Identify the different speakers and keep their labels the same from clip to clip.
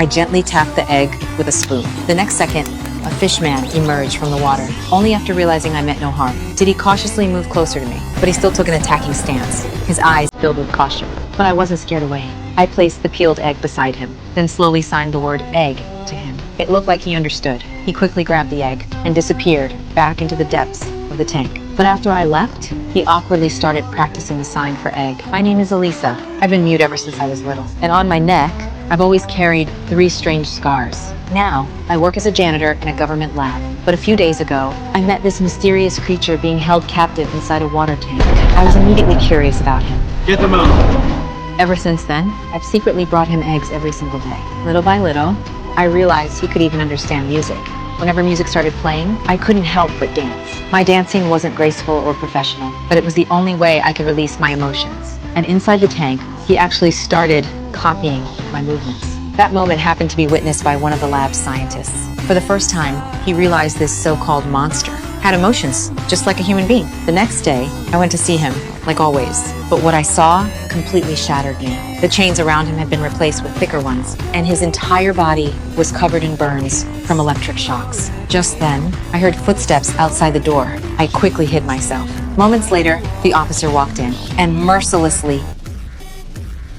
Speaker 1: I gently tapped the egg with a spoon. The next second, a fish man emerged from the water, only after realizing I meant no harm. Did he cautiously move closer to me, but he still took an attacking stance, his eyes filled with caution. But I wasn't scared away. I placed the peeled egg beside him, then slowly signed the word egg to him. It looked like he understood. He quickly grabbed the egg and disappeared back into the depths of the tank. But after I left, he awkwardly started practicing the sign for egg. My name is Elisa. I've been mute ever since I was little. And on my neck, I've always carried 3 strange scars. Now, I work as a janitor in a government lab. But a few days ago, I met this mysterious creature being held captive inside a water tank. I was immediately curious about him.
Speaker 2: Get them out.
Speaker 1: Ever since then, I've secretly brought him eggs every single day. Little by little, I realized he could even understand music. Whenever music started playing, I couldn't help but dance. My dancing wasn't graceful or professional, but it was the only way I could release my emotions. And inside the tank, he actually started copying my movements. That moment happened to be witnessed by one of the lab's scientists. For the first time, he realized this so-called monster had emotions, just like a human being. The next day, I went to see him, like always. But what I saw completely shattered me. The chains around him had been replaced with thicker ones, and his entire body was covered in burns from electric shocks. Just then, I heard footsteps outside the door. I quickly hid myself. Moments later, the officer walked in and mercilessly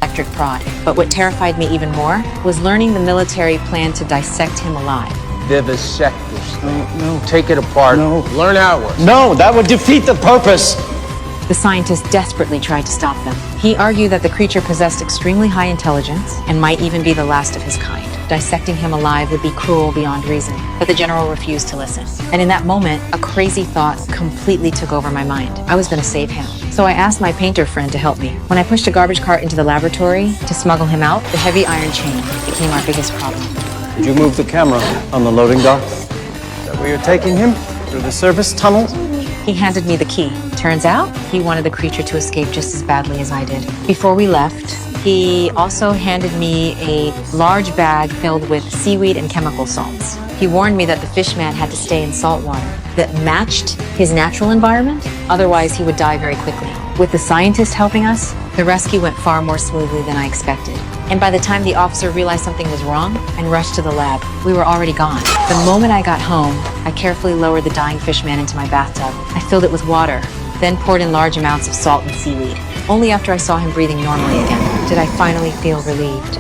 Speaker 1: electric prod. But what terrified me even more was learning the military planned to dissect him alive.
Speaker 2: Vivisect this thing. No. Take it apart.
Speaker 3: No.
Speaker 2: Learn how it works.
Speaker 3: No, that would defeat the purpose.
Speaker 1: The scientists desperately tried to stop them. He argued that the creature possessed extremely high intelligence and might even be the last of his kind. Dissecting him alive would be cruel beyond reason, but the general refused to listen. And in that moment, a crazy thought completely took over my mind. I was going to save him. So I asked my painter friend to help me. When I pushed a garbage cart into the laboratory to smuggle him out, the heavy iron chain became our biggest problem.
Speaker 3: Did you move the camera on the loading dock? Is that where you're taking him? Through the service tunnel?
Speaker 1: He handed me the key. Turns out, he wanted the creature to escape just as badly as I did. Before we left, he also handed me a large bag filled with seaweed and chemical salts. He warned me that the fish man had to stay in salt water that matched his natural environment, otherwise he would die very quickly. With the scientists helping us, the rescue went far more smoothly than I expected. And by the time the officer realized something was wrong and rushed to the lab, we were already gone. The moment I got home, I carefully lowered the dying fish man into my bathtub. I filled it with water, then poured in large amounts of salt and seaweed. Only after I saw him breathing normally again did I finally feel relieved.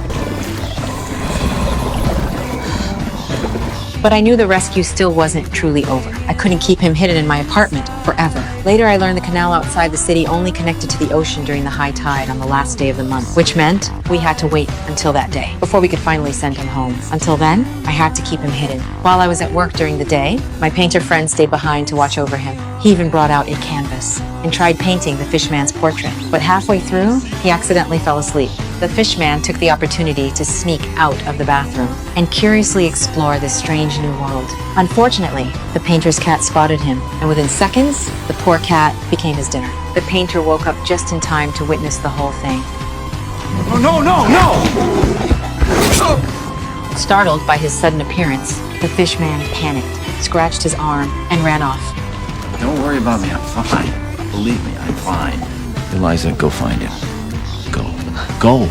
Speaker 1: But I knew the rescue still wasn't truly over. I couldn't keep him hidden in my apartment forever. Later, I learned the canal outside the city only connected to the ocean during the high tide on the last day of the month, which meant we had to wait until that day before we could finally send him home. Until then, I had to keep him hidden. While I was at work during the day, my painter friend stayed behind to watch over him. He even brought out a canvas and tried painting the fishman's portrait. But halfway through, he accidentally fell asleep. The fishman took the opportunity to sneak out of the bathroom and curiously explore this strange new world. Unfortunately, the painter's cat spotted him, and within seconds, the poor cat became his dinner. The painter woke up just in time to witness the whole thing.
Speaker 3: Oh, no, no, no!
Speaker 1: Startled by his sudden appearance, the fishman panicked, scratched his arm, and ran off.
Speaker 4: Don't worry about me, I'm fine. Believe me, I'm fine. Eliza, go find him. Go.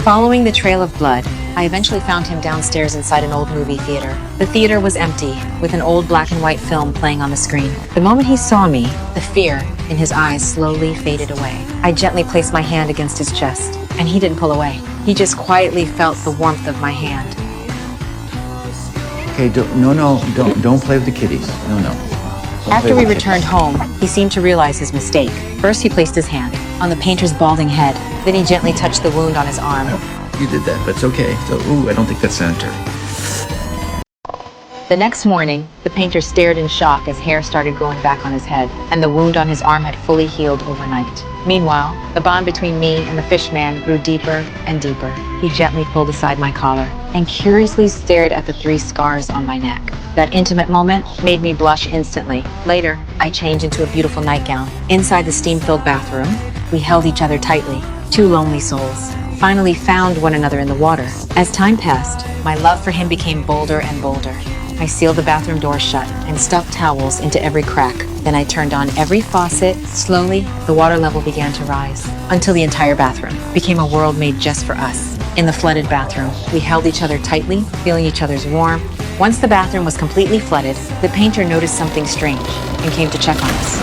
Speaker 1: Following the trail of blood, I eventually found him downstairs inside an old movie theater. The theater was empty, with an old black and white film playing on the screen. The moment he saw me, the fear in his eyes slowly faded away. I gently placed my hand against his chest, and he didn't pull away. He just quietly felt the warmth of my hand.
Speaker 4: Okay, don't play with the kitties. No.
Speaker 1: After we returned home, he seemed to realize his mistake. First, he placed his hand on the painter's balding head. Then he gently touched the wound on his arm.
Speaker 4: You did that, but it's okay. So, I don't think that's sanitary.
Speaker 1: The next morning, the painter stared in shock as hair started growing back on his head, and the wound on his arm had fully healed overnight. Meanwhile, the bond between me and the fishman grew deeper and deeper. He gently pulled aside my collar and curiously stared at the 3 scars on my neck. That intimate moment made me blush instantly. Later, I changed into a beautiful nightgown. Inside the steam-filled bathroom, we held each other tightly. 2 lonely souls finally found one another in the water. As time passed, my love for him became bolder and bolder. I sealed the bathroom door shut and stuffed towels into every crack. Then I turned on every faucet. Slowly, the water level began to rise until the entire bathroom became a world made just for us. in the flooded bathroom. We held each other tightly, feeling each other's warmth. Once the bathroom was completely flooded, the painter noticed something strange and came to check on us.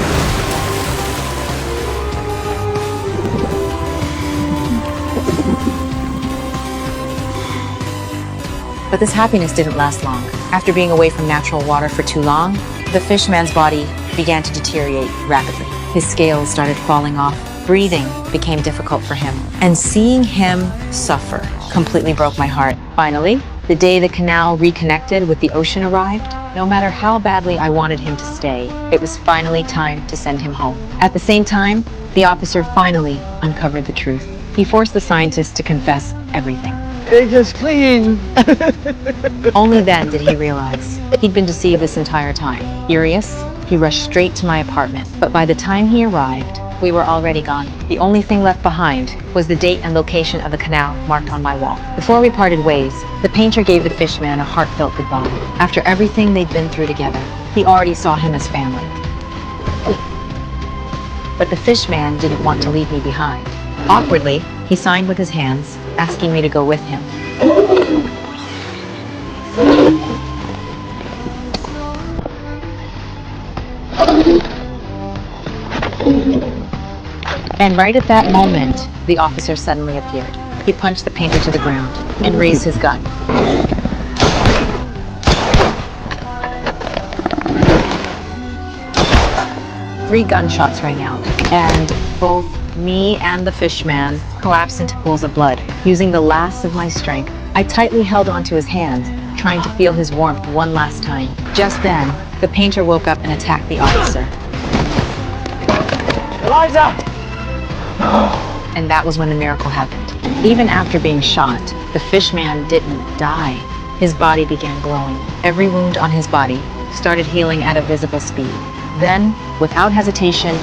Speaker 1: But this happiness didn't last long. After being away from natural water for too long, the fishman's body began to deteriorate rapidly. His scales started falling off. Breathing became difficult for him. And seeing him suffer completely broke my heart. Finally, the day the canal reconnected with the ocean arrived, no matter how badly I wanted him to stay, it was finally time to send him home. At the same time, the officer finally uncovered the truth. He forced the scientist to confess everything.
Speaker 2: It is clean.
Speaker 1: Only then did he realize he'd been deceived this entire time. Furious, he rushed straight to my apartment. But by the time he arrived, we were already gone. The only thing left behind was the date and location of the canal marked on my wall. Before we parted ways, the painter gave the fishman a heartfelt goodbye. After everything they'd been through together, he already saw him as family. But the fishman didn't want to leave me behind. Awkwardly, he signed with his hands, asking me to go with him. And right at that moment, the officer suddenly appeared. He punched the painter to the ground and raised his gun. Three gunshots rang out, and both me and the fishman collapsed into pools of blood. Using the last of my strength, I tightly held onto his hand, trying to feel his warmth one last time. Just then, the painter woke up and attacked the officer.
Speaker 2: Eliza!
Speaker 1: And that was when the miracle happened. Even after being shot, the fishman didn't die. His body began glowing. Every wound on his body started healing at a visible speed. Then, without hesitation,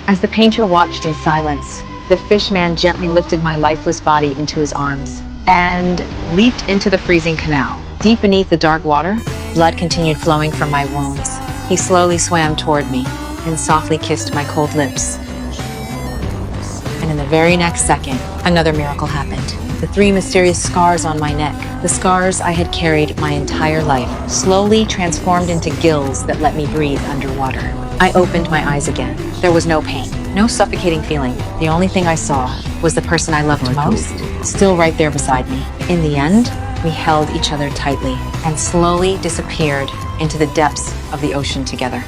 Speaker 1: as the painter watched in silence, the fishman gently lifted my lifeless body into his arms and leaped into the freezing canal. Deep beneath the dark water, blood continued flowing from my wounds. He slowly swam toward me and softly kissed my cold lips. And in the very next second, another miracle happened. The three mysterious scars on my neck, the scars I had carried my entire life, slowly transformed into gills that let me breathe underwater. I opened my eyes again. There was no pain, no suffocating feeling. The only thing I saw was the person I loved most, still right there beside me. In the end, we held each other tightly and slowly disappeared into the depths of the ocean together.